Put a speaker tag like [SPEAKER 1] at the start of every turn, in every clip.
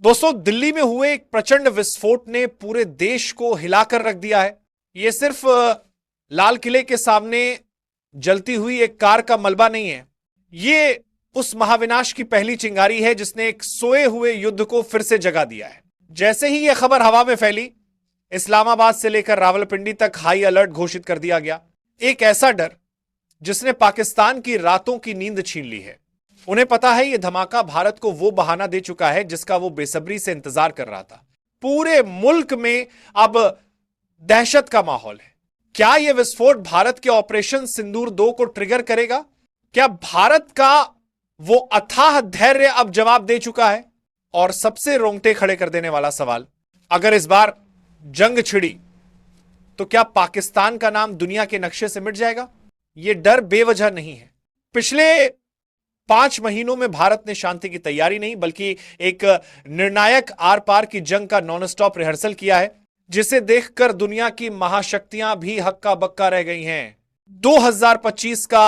[SPEAKER 1] दोस्तों, दिल्ली में हुए एक प्रचंड विस्फोट ने पूरे देश को हिलाकर रख दिया है। यह सिर्फ लाल किले के सामने जलती हुई एक कार का मलबा नहीं है। ये उस महाविनाश की पहली चिंगारी है जिसने एक सोए हुए युद्ध को फिर से जगा दिया है। जैसे ही यह खबर हवा में फैली, इस्लामाबाद से लेकर रावलपिंडी तक हाई अलर्ट घोषित कर दिया गया। एक ऐसा डर जिसने पाकिस्तान की रातों की नींद छीन ली है। उन्हें पता है यह धमाका भारत को वो बहाना दे चुका है जिसका वो बेसब्री से इंतजार कर रहा था। पूरे मुल्क में अब दहशत का माहौल है। क्या यह विस्फोट भारत के ऑपरेशन सिंदूर 2 को ट्रिगर करेगा? क्या भारत का वो अथाह धैर्य अब जवाब दे चुका है? और सबसे रोंगटे खड़े कर देने वाला सवाल, अगर इस बार जंग छिड़ी तो क्या पाकिस्तान का नाम दुनिया के नक्शे से मिट जाएगा? यह डर बेवजह नहीं है। पिछले 5 महीनों में भारत ने शांति की तैयारी नहीं बल्कि एक निर्णायक आर पार की जंग का नॉन स्टॉप रिहर्सल किया है, जिसे देखकर दुनिया की महाशक्तियां भी हक्का बक्का रह गई हैं। 2025 का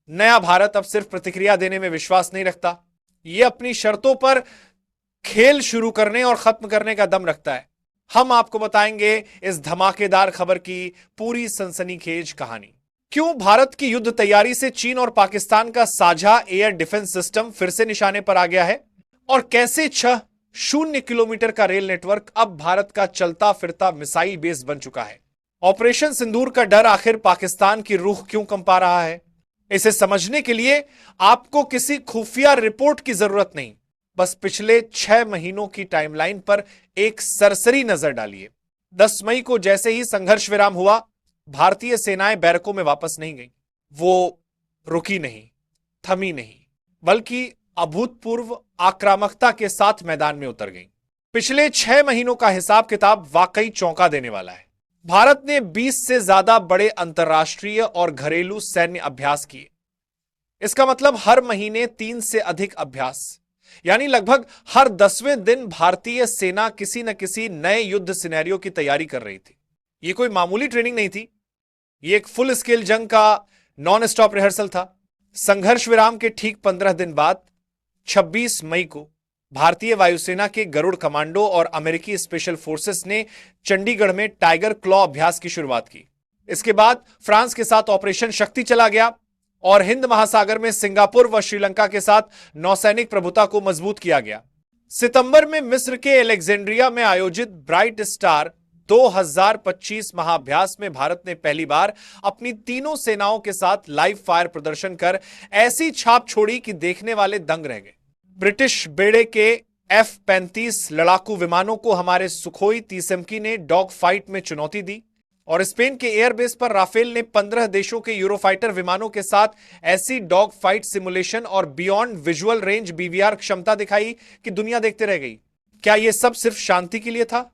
[SPEAKER 1] नया भारत अब सिर्फ प्रतिक्रिया देने में विश्वास नहीं रखता, यह अपनी शर्तों पर खेल शुरू करने और खत्म करने का दम रखता है। हम आपको बताएंगे इस धमाकेदार खबर की पूरी सनसनीखेज कहानी। क्यों भारत की युद्ध तैयारी से चीन और पाकिस्तान का साझा एयर डिफेंस सिस्टम फिर से निशाने पर आ गया है, और कैसे 6 किलोमीटर का रेल नेटवर्क अब भारत का चलता फिरता मिसाइल बेस बन चुका है। ऑपरेशन सिंदूर का डर आखिर पाकिस्तान की रूह क्यों कंपा रहा है? इसे समझने के लिए आपको किसी खुफिया रिपोर्ट की जरूरत नहीं, बस पिछले 6 महीनों की टाइमलाइन पर एक सरसरी नजर डालिए। 10 मई को जैसे ही संघर्ष विराम हुआ, भारतीय सेनाएं बैरकों में वापस नहीं गईं। वो रुकी नहीं, थमी नहीं, बल्कि अभूतपूर्व आक्रामकता के साथ मैदान में उतर गईं। पिछले 6 महीनों का हिसाब किताब वाकई चौंका देने वाला है। भारत ने 20 से ज्यादा बड़े अंतर्राष्ट्रीय और घरेलू सैन्य अभ्यास किए। इसका मतलब हर महीने 3 से अधिक अभ्यास, यानी लगभग हर 10वें दिन भारतीय सेना किसी न किसी नए युद्ध सिनेरियो की तैयारी कर रही थी। यह कोई मामूली ट्रेनिंग नहीं थी, यह एक फुल स्केल जंग का नॉन स्टॉप रिहर्सल था। संघर्ष विराम के ठीक 15 दिन बाद 26 मई को भारतीय वायुसेना के गरुड़ कमांडो और अमेरिकी स्पेशल फोर्सेस ने चंडीगढ़ में टाइगर क्लॉ अभ्यास की शुरुआत की। इसके बाद फ्रांस के साथ ऑपरेशन शक्ति चला गया और हिंद महासागर में सिंगापुर व श्रीलंका के साथ नौसैनिक प्रभुता को मजबूत किया गया। सितंबर में मिस्र के एलेक्जेंड्रिया में आयोजित ब्राइट स्टार 2025 महाअभ्यास में भारत ने पहली बार अपनी तीनों सेनाओं के साथ लाइव फायर प्रदर्शन कर ऐसी छाप छोड़ी कि देखने वाले दंग रह गए। ब्रिटिश बेड़े के F-35 लड़ाकू विमानों को हमारे सुखोई 30M ने डॉग फाइट में चुनौती दी, और स्पेन के एयरबेस पर राफेल ने 15 देशों के यूरोफाइटर विमानों के साथ ऐसी डॉग फाइट सिमुलेशन और बियॉन्ड विजुअल रेंज BVR क्षमता दिखाई कि दुनिया देखते रह गई। क्या यह सब सिर्फ शांति के लिए था?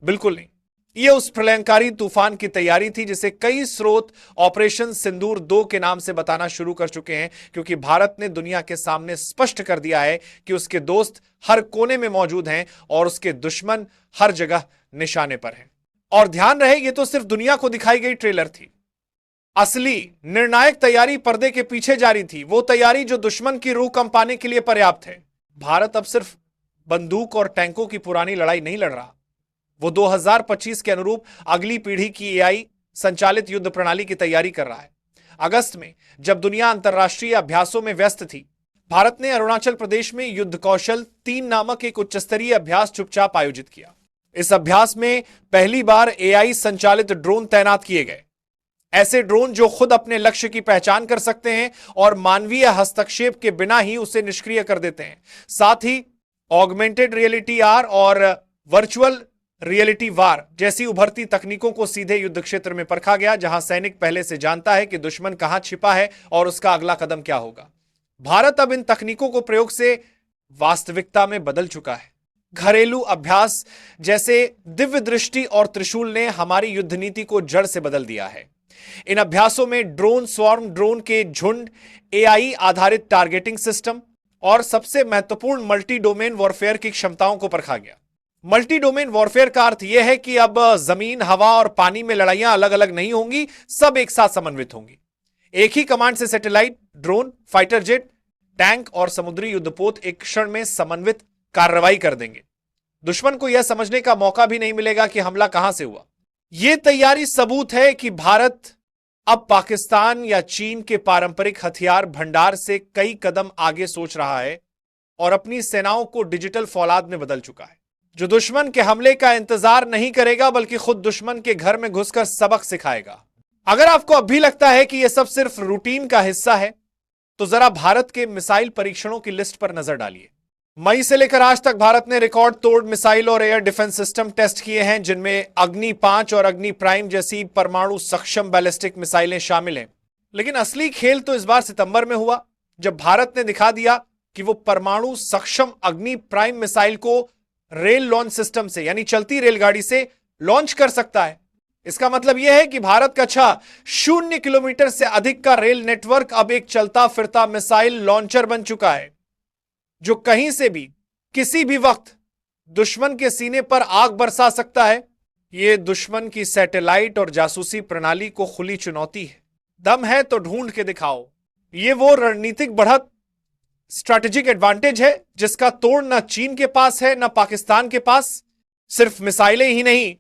[SPEAKER 1] बिल्कुल नहीं। यह उस प्रलयंकारी तूफान की तैयारी थी जिसे कई स्रोत ऑपरेशन सिंदूर 2 के नाम से बताना शुरू कर चुके हैं, क्योंकि भारत ने दुनिया के सामने स्पष्ट कर दिया है कि उसके दोस्त हर कोने में मौजूद हैं और उसके दुश्मन हर जगह निशाने पर हैं। और ध्यान रहे, यह तो सिर्फ दुनिया को दिखाई गई ट्रेलर थी। असली निर्णायक तैयारी पर्दे के पीछे जारी थी, वो तैयारी जो दुश्मन की रूह कंपाने के लिए पर्याप्त है। भारत अब सिर्फ बंदूक और टैंकों की पुरानी लड़ाई नहीं लड़ रहा, वो 2025 के अनुरूप अगली पीढ़ी की AI संचालित युद्ध प्रणाली की तैयारी कर रहा है। अगस्त में जब दुनिया अंतर्राष्ट्रीय अभ्यासों में व्यस्त थी, भारत ने अरुणाचल प्रदेश में युद्ध कौशल 3 नामक एक उच्चस्तरीय अभ्यास चुपचाप आयोजित किया। इस अभ्यास में पहली बार AI संचालित ड्रोन तैनात किए गए, ऐसे ड्रोन जो खुद अपने लक्ष्य की पहचान कर सकते हैं और मानवीय हस्तक्षेप के बिना ही उसे निष्क्रिय कर देते हैं। साथ ही ऑगमेंटेड रियलिटी AR और वर्चुअल रियलिटी वार जैसी उभरती तकनीकों को सीधे युद्ध क्षेत्र में परखा गया, जहां सैनिक पहले से जानता है कि दुश्मन कहां छिपा है और उसका अगला कदम क्या होगा। भारत अब इन तकनीकों को प्रयोग से वास्तविकता में बदल चुका है। घरेलू अभ्यास जैसे दिव्य दृष्टि और त्रिशूल ने हमारी युद्ध नीति को जड़ से बदल दिया है। इन अभ्यासों में ड्रोन स्वार्म, ड्रोन के झुंड, AI आधारित टारगेटिंग सिस्टम और सबसे महत्वपूर्ण मल्टी डोमेन वॉरफेयर की क्षमताओं को परखा गया। मल्टी डोमेन वॉरफेयर का अर्थ यह है कि अब जमीन, हवा और पानी में लड़ाइयां अलग अलग नहीं होंगी, सब एक साथ समन्वित होंगी। एक ही कमांड से satellite, drone, fighter jet, tank और समुद्री युद्धपोत एक क्षण में समन्वित कार्रवाई कर देंगे। दुश्मन को यह समझने का मौका भी नहीं मिलेगा कि हमला कहां से हुआ। यह तैयारी सबूत है कि भारत अब पाकिस्तान या चीन के पारंपरिक हथियार भंडार से कई कदम आगे सोच रहा है और अपनी सेनाओं को डिजिटल फौलाद में बदल चुका है, जो दुश्मन के हमले का इंतजार नहीं करेगा बल्कि खुद दुश्मन के घर में घुसकर सबक सिखाएगा। अगर आपको अब भी लगता है कि यह सब सिर्फ रूटीन का हिस्सा है, तो जरा भारत के मिसाइल परीक्षणों की लिस्ट पर नजर डालिए। मई से लेकर आज तक भारत ने रिकॉर्ड तोड़ मिसाइल और एयर डिफेंस सिस्टम टेस्ट किए हैं, जिनमें अग्नि 5 और अग्नि प्राइम जैसी परमाणु सक्षम बैलिस्टिक मिसाइलें शामिल हैं। लेकिन असली खेल तो इस बार सितंबर में हुआ, जब भारत ने दिखा दिया कि वो परमाणु सक्षम अग्नि प्राइम मिसाइल को रेल लॉन्च सिस्टम से, यानी चलती रेलगाड़ी से लॉन्च कर सकता है। इसका मतलब यह है कि भारत का 0 किलोमीटर से अधिक का रेल नेटवर्क अब एक चलता फिरता मिसाइल लॉन्चर बन चुका है, जो कहीं से भी किसी भी वक्त दुश्मन के सीने पर आग बरसा सकता है। यह दुश्मन की सैटेलाइट और जासूसी प्रणाली को खुली चुनौती है। दम है तो ढूंढ के दिखाओ। यह वो रणनीतिक बढ़त, स्ट्रैटेजिक एडवांटेज है जिसका तोड़ न चीन के पास है न पाकिस्तान के पास। सिर्फ मिसाइलें ही नहीं,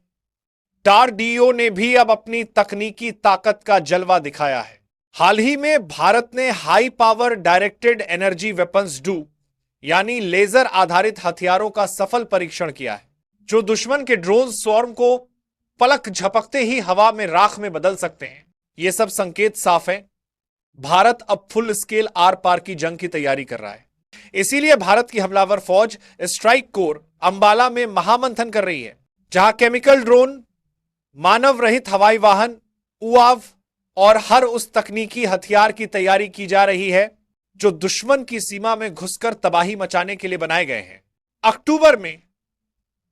[SPEAKER 1] डीआरडीओ ने भी अब अपनी तकनीकी ताकत का जलवा दिखाया है। हाल ही में भारत ने high power directed energy weapons do, यानी लेजर आधारित हथियारों का सफल परीक्षण किया है, जो दुश्मन के ड्रोन स्वॉर्म को पलक झपकते ही हवा में राख में बदल सकते हैं। यह सब संकेत साफ है, भारत अब फुल स्केल आर पार की जंग की तैयारी कर रहा है। इसीलिए भारत की हमलावर फौज स्ट्राइक कोर अंबाला में महामंथन कर रही है, जहां केमिकल ड्रोन, मानव रहित हवाई वाहन, उआव और हर उस तकनीकी हथियार की तैयारी की जा रही है जो दुश्मन की सीमा में घुसकर तबाही मचाने के लिए बनाए गए हैं। अक्टूबर में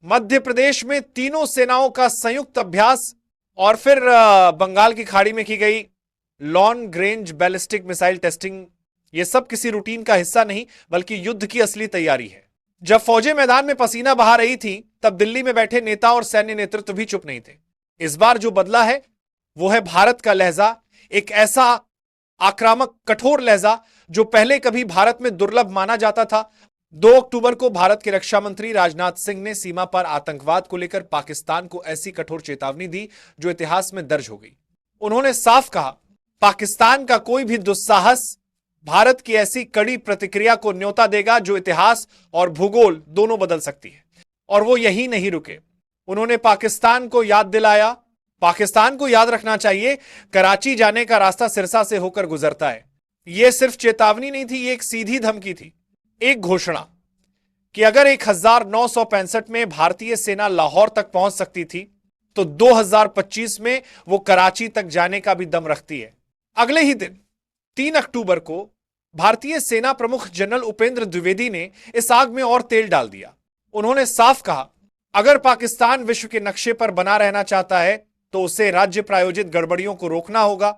[SPEAKER 1] मध्य प्रदेश में तीनों सेनाओं का संयुक्त अभ्यास और फिर बंगाल की खाड़ी में की गई long range ballistic missile testing, यह सब किसी रूटीन का हिस्सा नहीं बल्कि युद्ध की असली तैयारी है। जब फौजें मैदान में पसीना बहा रही थी, तब दिल्ली में बैठे नेता और सैन्य नेतृत्व भी चुप नहीं थे। इस बार जो बदला है वो है भारत का लहजा, एक ऐसा आक्रामक कठोर लहजा जो पहले कभी भारत में दुर्लभ माना जाता था। 2 अक्टूबर को भारत के रक्षा मंत्री राजनाथ सिंह ने सीमा पर आतंकवाद को लेकर पाकिस्तान को ऐसी कठोर चेतावनी दी जो इतिहास में दर्ज हो गई। उन्होंने साफ कहा, पाकिस्तान का कोई भी दुस्साहस भारत की ऐसी कड़ी प्रतिक्रिया को न्योता देगा जो इतिहास और भूगोल दोनों बदल सकती है। और वो यही नहीं रुके, उन्होंने पाकिस्तान को याद दिलाया, पाकिस्तान को याद रखना चाहिए, कराची जाने का रास्ता सिरसा से होकर गुजरता है। यह सिर्फ चेतावनी नहीं थी, ये एक सीधी धमकी थी, एक घोषणा कि अगर 1965 में भारतीय सेना लाहौर तक पहुंच सकती थी, तो 2025 में वो कराची तक जाने का भी दम रखती है। अगले ही दिन 3 अक्टूबर को भारतीय सेना प्रमुख जनरल उपेंद्र द्विवेदी ने इस आग में और तेल डाल दिया। उन्होंने साफ कहा, अगर पाकिस्तान विश्व के नक्शे पर बना रहना चाहता है तो उसे राज्य प्रायोजित गड़बड़ियों को रोकना होगा,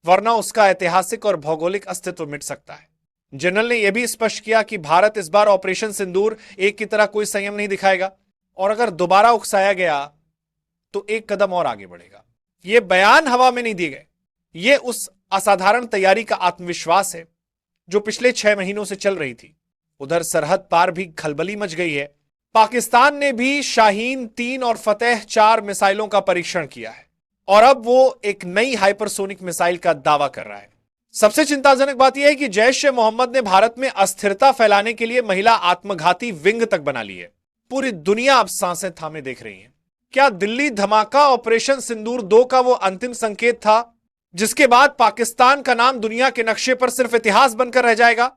[SPEAKER 1] वरना उसका ऐतिहासिक और भौगोलिक अस्तित्व मिट सकता है। जनरल ने यह भी स्पष्ट किया कि भारत इस बार ऑपरेशन सिंदूर एक की तरह कोई संयम नहीं दिखाएगा और अगर दोबारा उकसाया गया तो एक कदम और आगे बढ़ेगा। यह बयान हवा में नहीं दिए गए, यह उस असाधारण तैयारी का आत्मविश्वास है जो पिछले 6 महीनों से चल रही थी। उधर सरहद पार भी खलबली मच गई है। पाकिस्तान ने भी शाहीन 3 और फतेह 4 मिसाइलों का परीक्षण किया है और अब वो एक नई हाइपरसोनिक मिसाइल का दावा कर रहा है। सबसे चिंताजनक बात यह है कि जैश ए मोहम्मद ने भारत में अस्थिरता फैलाने के लिए महिला आत्मघाती विंग तक बना ली है। पूरी दुनिया अब सांसें थामे देख रही है। क्या दिल्ली धमाका ऑपरेशन सिंदूर 2 का वो अंतिम संकेत था जिसके बाद पाकिस्तान का नाम दुनिया के नक्शे पर सिर्फ इतिहास बनकर रह जाएगा?